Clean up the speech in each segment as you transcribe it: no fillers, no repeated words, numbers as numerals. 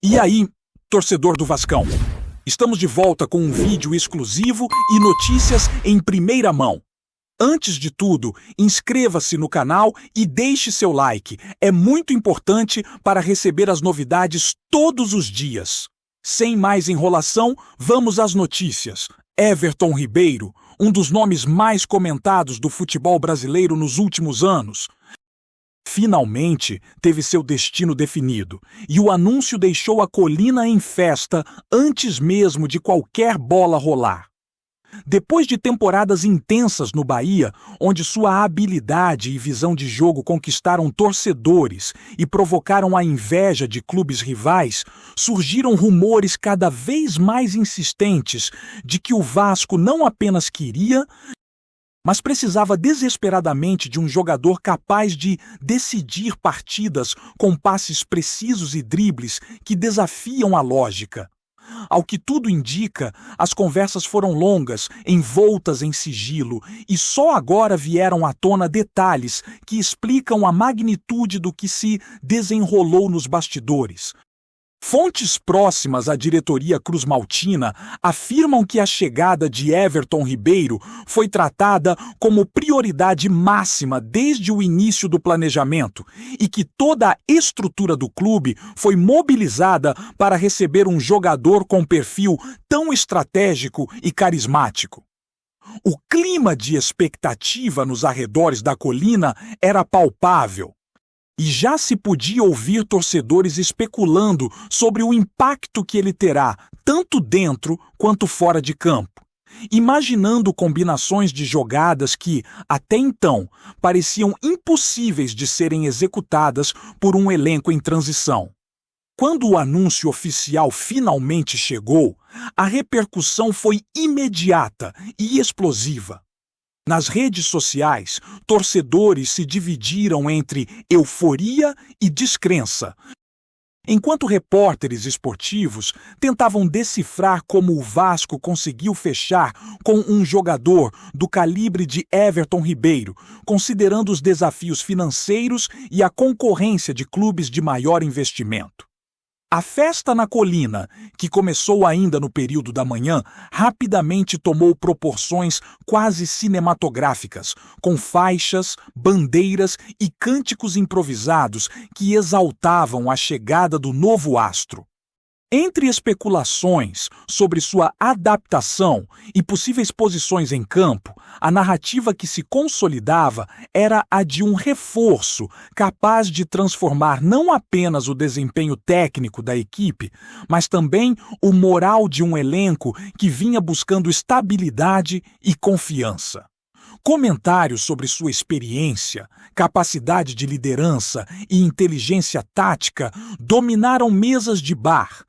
E aí, torcedor do Vascão? Estamos de volta com um vídeo exclusivo e notícias em primeira mão. Antes de tudo, inscreva-se no canal e deixe seu like. É muito importante para receber as novidades todos os dias. Sem mais enrolação, vamos às notícias. Everton Ribeiro, um dos nomes mais comentados do futebol brasileiro nos últimos anos, finalmente teve seu destino definido, e o anúncio deixou a Colina em festa antes mesmo de qualquer bola rolar. Depois de temporadas intensas no Bahia, onde sua habilidade e visão de jogo conquistaram torcedores e provocaram a inveja de clubes rivais, surgiram rumores cada vez mais insistentes de que o Vasco não apenas queria, mas precisava desesperadamente de um jogador capaz de decidir partidas com passes precisos e dribles que desafiam a lógica. Ao que tudo indica, as conversas foram longas, envoltas em sigilo, e só agora vieram à tona detalhes que explicam a magnitude do que se desenrolou nos bastidores. Fontes próximas à diretoria cruzmaltina afirmam que a chegada de Everton Ribeiro foi tratada como prioridade máxima desde o início do planejamento e que toda a estrutura do clube foi mobilizada para receber um jogador com perfil tão estratégico e carismático. O clima de expectativa nos arredores da Colina era palpável. E já se podia ouvir torcedores especulando sobre o impacto que ele terá, tanto dentro quanto fora de campo, imaginando combinações de jogadas que, até então, pareciam impossíveis de serem executadas por um elenco em transição. Quando o anúncio oficial finalmente chegou, a repercussão foi imediata e explosiva. Nas redes sociais, torcedores se dividiram entre euforia e descrença, enquanto repórteres esportivos tentavam decifrar como o Vasco conseguiu fechar com um jogador do calibre de Everton Ribeiro, considerando os desafios financeiros e a concorrência de clubes de maior investimento. A festa na Colina, que começou ainda no período da manhã, rapidamente tomou proporções quase cinematográficas, com faixas, bandeiras e cânticos improvisados que exaltavam a chegada do novo astro. Entre especulações sobre sua adaptação e possíveis posições em campo, a narrativa que se consolidava era a de um reforço capaz de transformar não apenas o desempenho técnico da equipe, mas também o moral de um elenco que vinha buscando estabilidade e confiança. Comentários sobre sua experiência, capacidade de liderança e inteligência tática dominaram mesas de bar,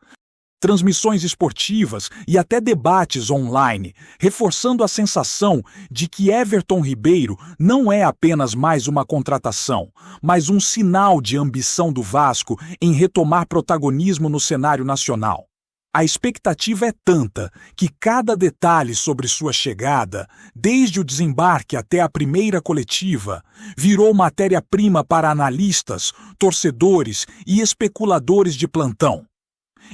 transmissões esportivas e até debates online, reforçando a sensação de que Everton Ribeiro não é apenas mais uma contratação, mas um sinal de ambição do Vasco em retomar protagonismo no cenário nacional. A expectativa é tanta que cada detalhe sobre sua chegada, desde o desembarque até a primeira coletiva, virou matéria-prima para analistas, torcedores e especuladores de plantão.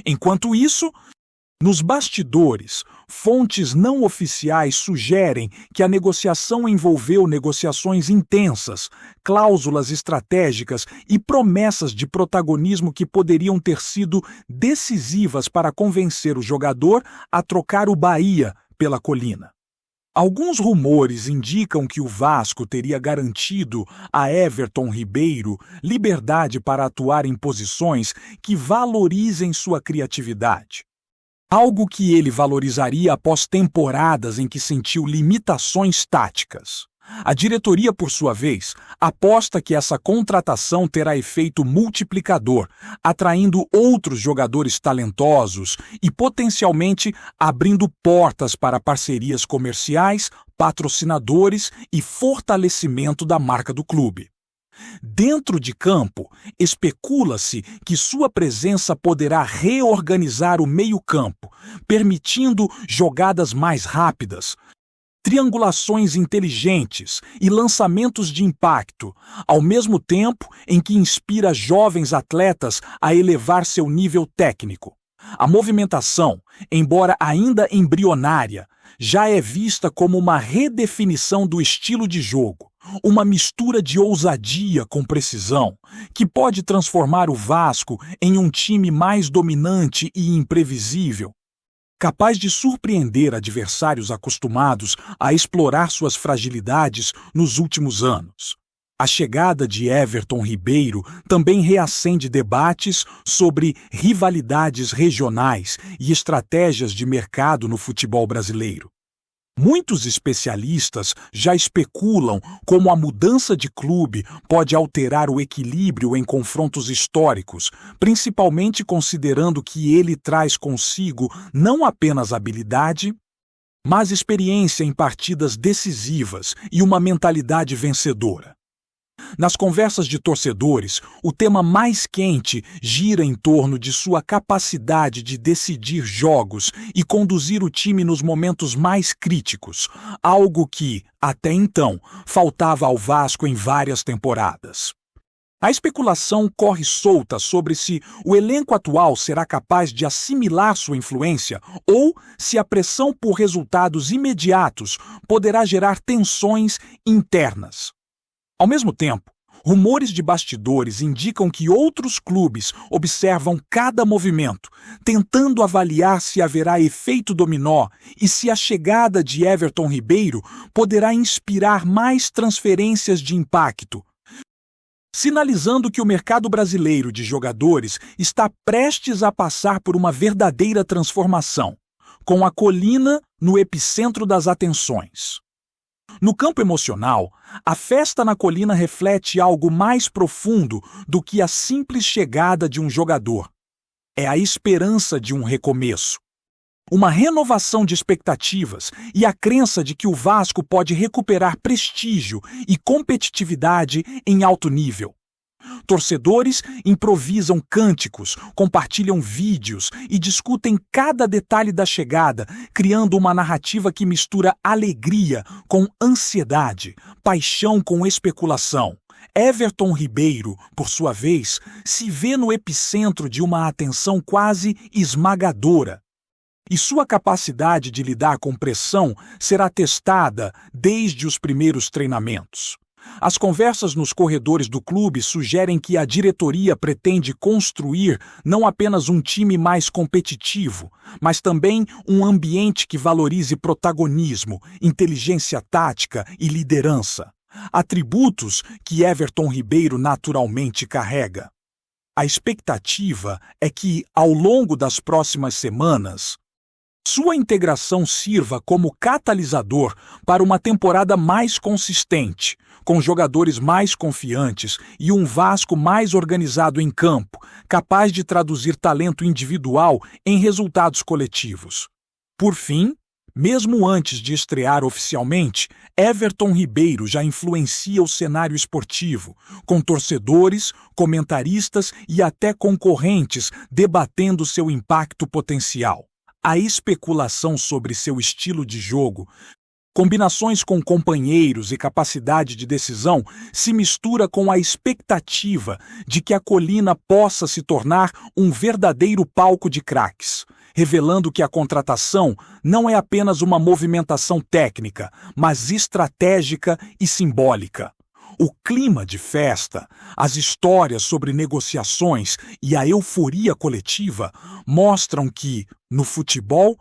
Enquanto isso, nos bastidores, fontes não oficiais sugerem que a negociação envolveu negociações intensas, cláusulas estratégicas e promessas de protagonismo que poderiam ter sido decisivas para convencer o jogador a trocar o Bahia pela Colina. Alguns rumores indicam que o Vasco teria garantido a Everton Ribeiro liberdade para atuar em posições que valorizem sua criatividade. Algo que ele valorizaria após temporadas em que sentiu limitações táticas. A diretoria, por sua vez, aposta que essa contratação terá efeito multiplicador, atraindo outros jogadores talentosos e potencialmente abrindo portas para parcerias comerciais, patrocinadores e fortalecimento da marca do clube. Dentro de campo, especula-se que sua presença poderá reorganizar o meio-campo, permitindo jogadas mais rápidas, triangulações inteligentes e lançamentos de impacto, ao mesmo tempo em que inspira jovens atletas a elevar seu nível técnico. A movimentação, embora ainda embrionária, já é vista como uma redefinição do estilo de jogo, uma mistura de ousadia com precisão, que pode transformar o Vasco em um time mais dominante e imprevisível, capaz de surpreender adversários acostumados a explorar suas fragilidades nos últimos anos. A chegada de Everton Ribeiro também reacende debates sobre rivalidades regionais e estratégias de mercado no futebol brasileiro. Muitos especialistas já especulam como a mudança de clube pode alterar o equilíbrio em confrontos históricos, principalmente considerando que ele traz consigo não apenas habilidade, mas experiência em partidas decisivas e uma mentalidade vencedora. Nas conversas de torcedores, o tema mais quente gira em torno de sua capacidade de decidir jogos e conduzir o time nos momentos mais críticos, algo que, até então, faltava ao Vasco em várias temporadas. A especulação corre solta sobre se o elenco atual será capaz de assimilar sua influência ou se a pressão por resultados imediatos poderá gerar tensões internas. Ao mesmo tempo, rumores de bastidores indicam que outros clubes observam cada movimento, tentando avaliar se haverá efeito dominó e se a chegada de Everton Ribeiro poderá inspirar mais transferências de impacto, sinalizando que o mercado brasileiro de jogadores está prestes a passar por uma verdadeira transformação, com a Colina no epicentro das atenções. No campo emocional, a festa na Colina reflete algo mais profundo do que a simples chegada de um jogador. É a esperança de um recomeço, uma renovação de expectativas e a crença de que o Vasco pode recuperar prestígio e competitividade em alto nível. Torcedores improvisam cânticos, compartilham vídeos e discutem cada detalhe da chegada, criando uma narrativa que mistura alegria com ansiedade, paixão com especulação. Everton Ribeiro, por sua vez, se vê no epicentro de uma atenção quase esmagadora. E sua capacidade de lidar com pressão será testada desde os primeiros treinamentos. As conversas nos corredores do clube sugerem que a diretoria pretende construir não apenas um time mais competitivo, mas também um ambiente que valorize protagonismo, inteligência tática e liderança, atributos que Everton Ribeiro naturalmente carrega. A expectativa é que, ao longo das próximas semanas, sua integração sirva como catalisador para uma temporada mais consistente, com jogadores mais confiantes e um Vasco mais organizado em campo, capaz de traduzir talento individual em resultados coletivos. Por fim, mesmo antes de estrear oficialmente, Everton Ribeiro já influencia o cenário esportivo, com torcedores, comentaristas e até concorrentes debatendo seu impacto potencial. A especulação sobre seu estilo de jogo, combinações com companheiros e capacidade de decisão se mistura com a expectativa de que a Colina possa se tornar um verdadeiro palco de craques, revelando que a contratação não é apenas uma movimentação técnica, mas estratégica e simbólica. O clima de festa, as histórias sobre negociações e a euforia coletiva mostram que, no futebol,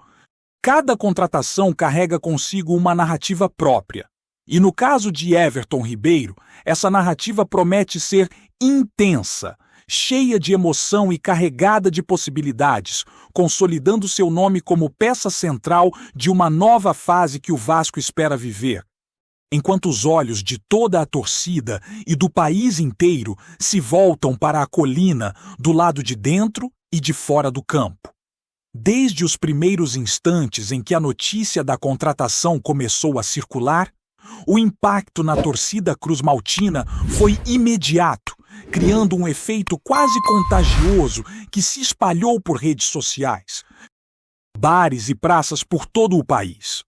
cada contratação carrega consigo uma narrativa própria. E no caso de Everton Ribeiro, essa narrativa promete ser intensa, cheia de emoção e carregada de possibilidades, consolidando seu nome como peça central de uma nova fase que o Vasco espera viver. Enquanto os olhos de toda a torcida e do país inteiro se voltam para a Colina do lado de dentro e de fora do campo. Desde os primeiros instantes em que a notícia da contratação começou a circular, o impacto na torcida cruz-maltina foi imediato, criando um efeito quase contagioso que se espalhou por redes sociais, bares e praças por todo o país.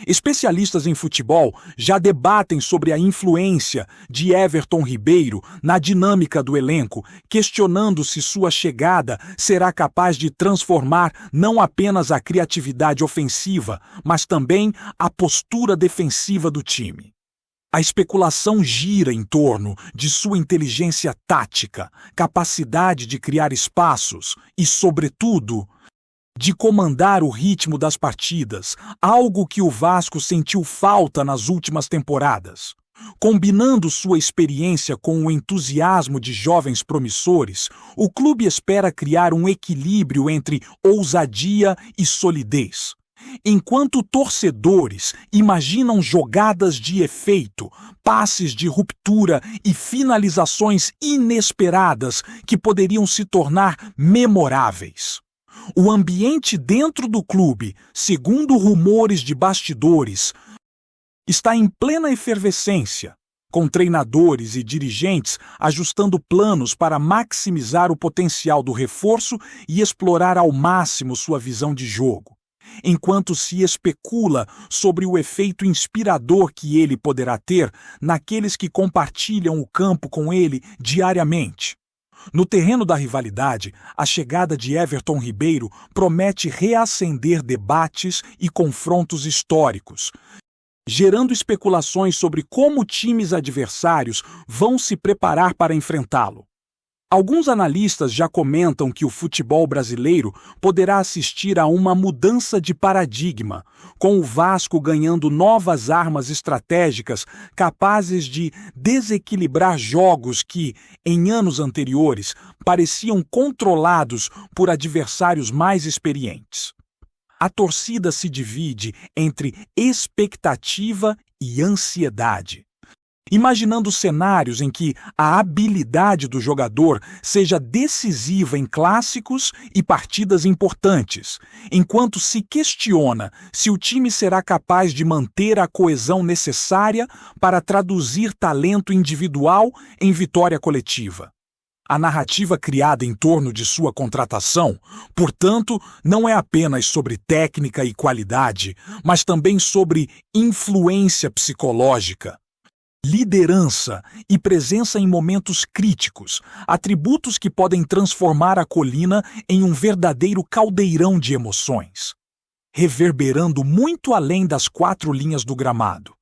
Especialistas em futebol já debatem sobre a influência de Everton Ribeiro na dinâmica do elenco, questionando se sua chegada será capaz de transformar não apenas a criatividade ofensiva, mas também a postura defensiva do time. A especulação gira em torno de sua inteligência tática, capacidade de criar espaços e, sobretudo, de comandar o ritmo das partidas, algo que o Vasco sentiu falta nas últimas temporadas. Combinando sua experiência com o entusiasmo de jovens promissores, o clube espera criar um equilíbrio entre ousadia e solidez. Enquanto torcedores imaginam jogadas de efeito, passes de ruptura e finalizações inesperadas que poderiam se tornar memoráveis. O ambiente dentro do clube, segundo rumores de bastidores, está em plena efervescência, com treinadores e dirigentes ajustando planos para maximizar o potencial do reforço e explorar ao máximo sua visão de jogo, enquanto se especula sobre o efeito inspirador que ele poderá ter naqueles que compartilham o campo com ele diariamente. No terreno da rivalidade, a chegada de Everton Ribeiro promete reacender debates e confrontos históricos, gerando especulações sobre como times adversários vão se preparar para enfrentá-lo. Alguns analistas já comentam que o futebol brasileiro poderá assistir a uma mudança de paradigma, com o Vasco ganhando novas armas estratégicas capazes de desequilibrar jogos que, em anos anteriores, pareciam controlados por adversários mais experientes. A torcida se divide entre expectativa e ansiedade, imaginando cenários em que a habilidade do jogador seja decisiva em clássicos e partidas importantes, enquanto se questiona se o time será capaz de manter a coesão necessária para traduzir talento individual em vitória coletiva. A narrativa criada em torno de sua contratação, portanto, não é apenas sobre técnica e qualidade, mas também sobre influência psicológica, liderança e presença em momentos críticos, atributos que podem transformar a colina em um verdadeiro caldeirão de emoções, reverberando muito além das 4 linhas do gramado.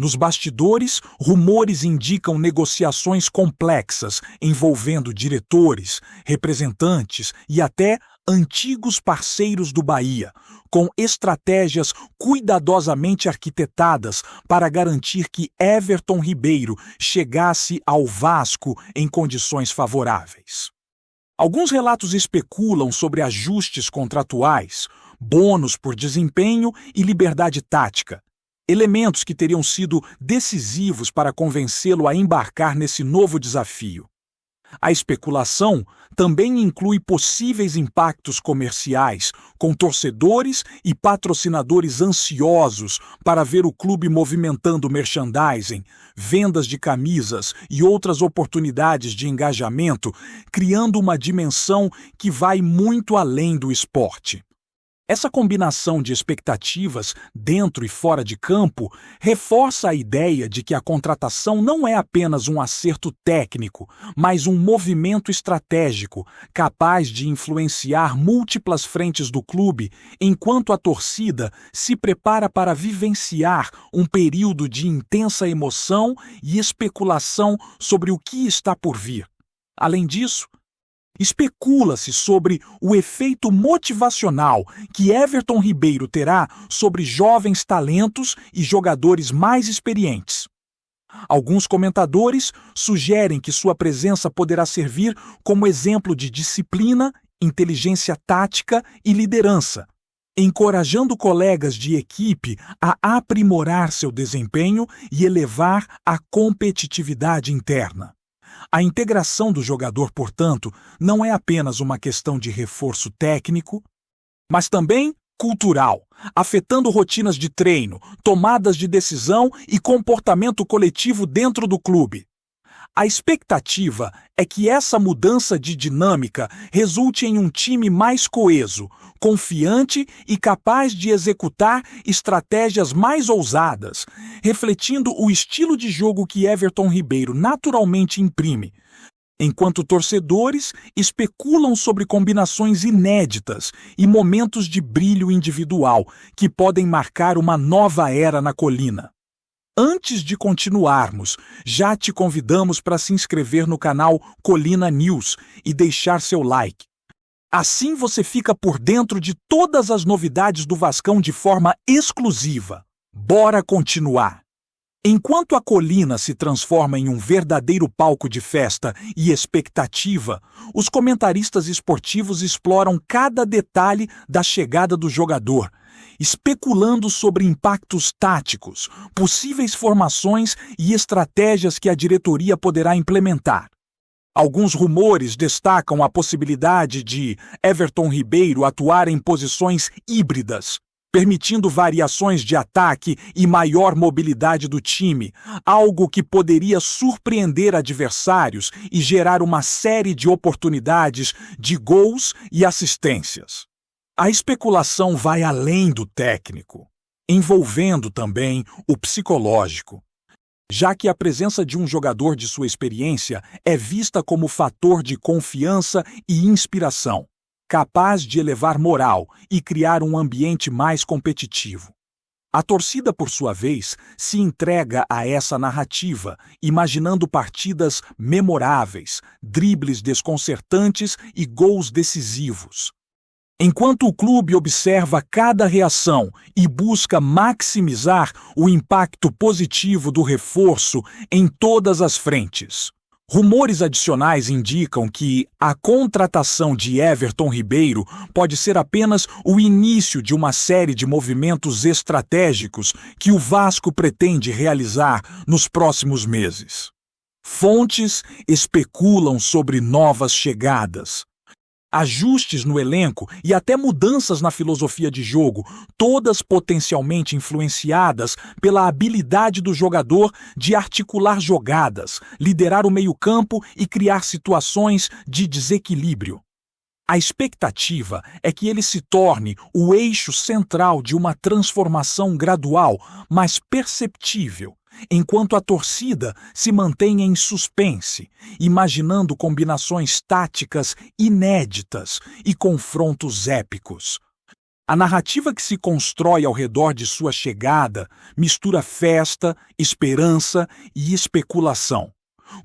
Nos bastidores, rumores indicam negociações complexas envolvendo diretores, representantes e até antigos parceiros do Bahia, com estratégias cuidadosamente arquitetadas para garantir que Everton Ribeiro chegasse ao Vasco em condições favoráveis. Alguns relatos especulam sobre ajustes contratuais, bônus por desempenho e liberdade tática, elementos que teriam sido decisivos para convencê-lo a embarcar nesse novo desafio. A especulação também inclui possíveis impactos comerciais, com torcedores e patrocinadores ansiosos para ver o clube movimentando merchandising, vendas de camisas e outras oportunidades de engajamento, criando uma dimensão que vai muito além do esporte. Essa combinação de expectativas dentro e fora de campo reforça a ideia de que a contratação não é apenas um acerto técnico, mas um movimento estratégico capaz de influenciar múltiplas frentes do clube, enquanto a torcida se prepara para vivenciar um período de intensa emoção e especulação sobre o que está por vir. Além disso, especula-se sobre o efeito motivacional que Everton Ribeiro terá sobre jovens talentos e jogadores mais experientes. Alguns comentadores sugerem que sua presença poderá servir como exemplo de disciplina, inteligência tática e liderança, encorajando colegas de equipe a aprimorar seu desempenho e elevar a competitividade interna. A integração do jogador, portanto, não é apenas uma questão de reforço técnico, mas também cultural, afetando rotinas de treino, tomadas de decisão e comportamento coletivo dentro do clube. A expectativa é que essa mudança de dinâmica resulte em um time mais coeso, confiante e capaz de executar estratégias mais ousadas, refletindo o estilo de jogo que Everton Ribeiro naturalmente imprime, enquanto torcedores especulam sobre combinações inéditas e momentos de brilho individual que podem marcar uma nova era na Colina. Antes de continuarmos, já te convidamos para se inscrever no canal Colina News e deixar seu like. Assim você fica por dentro de todas as novidades do Vascão de forma exclusiva. Bora continuar! Enquanto a Colina se transforma em um verdadeiro palco de festa e expectativa, os comentaristas esportivos exploram cada detalhe da chegada do jogador, especulando sobre impactos táticos, possíveis formações e estratégias que a diretoria poderá implementar. Alguns rumores destacam a possibilidade de Everton Ribeiro atuar em posições híbridas, permitindo variações de ataque e maior mobilidade do time, algo que poderia surpreender adversários e gerar uma série de oportunidades de gols e assistências. A especulação vai além do técnico, envolvendo também o psicológico, já que a presença de um jogador de sua experiência é vista como fator de confiança e inspiração, capaz de elevar moral e criar um ambiente mais competitivo. A torcida, por sua vez, se entrega a essa narrativa, imaginando partidas memoráveis, dribles desconcertantes e gols decisivos. Enquanto o clube observa cada reação e busca maximizar o impacto positivo do reforço em todas as frentes. Rumores adicionais indicam que a contratação de Everton Ribeiro pode ser apenas o início de uma série de movimentos estratégicos que o Vasco pretende realizar nos próximos meses. Fontes especulam sobre novas chegadas, ajustes no elenco e até mudanças na filosofia de jogo, todas potencialmente influenciadas pela habilidade do jogador de articular jogadas, liderar o meio-campo e criar situações de desequilíbrio. A expectativa é que ele se torne o eixo central de uma transformação gradual, mas perceptível, enquanto a torcida se mantém em suspense, imaginando combinações táticas inéditas e confrontos épicos. A narrativa que se constrói ao redor de sua chegada mistura festa, esperança e especulação,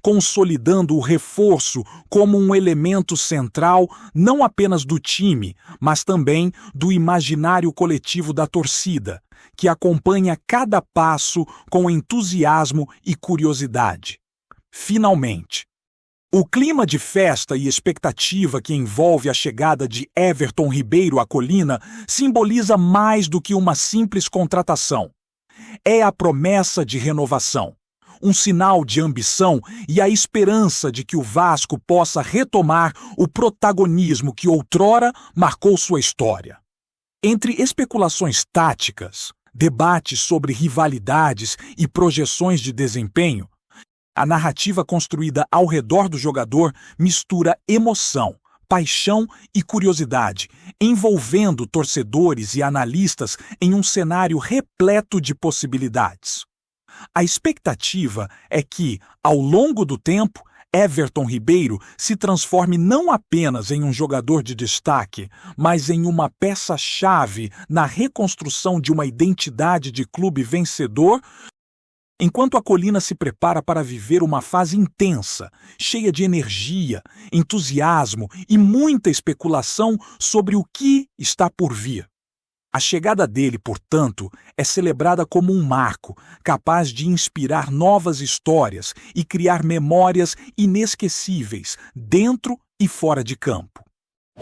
consolidando o reforço como um elemento central não apenas do time, mas também do imaginário coletivo da torcida, que acompanha cada passo com entusiasmo e curiosidade. Finalmente, o clima de festa e expectativa que envolve a chegada de Everton Ribeiro à Colina simboliza mais do que uma simples contratação. É a promessa de renovação, um sinal de ambição e a esperança de que o Vasco possa retomar o protagonismo que outrora marcou sua história. Entre especulações táticas, debates sobre rivalidades e projeções de desempenho, a narrativa construída ao redor do jogador mistura emoção, paixão e curiosidade, envolvendo torcedores e analistas em um cenário repleto de possibilidades. A expectativa é que, ao longo do tempo, Everton Ribeiro se transforme não apenas em um jogador de destaque, mas em uma peça-chave na reconstrução de uma identidade de clube vencedor, enquanto a Colina se prepara para viver uma fase intensa, cheia de energia, entusiasmo e muita especulação sobre o que está por vir. A chegada dele, portanto, é celebrada como um marco, capaz de inspirar novas histórias e criar memórias inesquecíveis, dentro e fora de campo.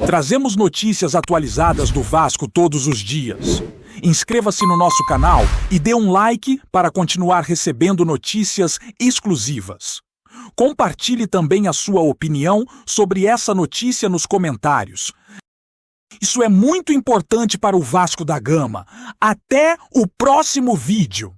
Trazemos notícias atualizadas do Vasco todos os dias. Inscreva-se no nosso canal e dê um like para continuar recebendo notícias exclusivas. Compartilhe também a sua opinião sobre essa notícia nos comentários. Isso é muito importante para o Vasco da Gama. Até o próximo vídeo!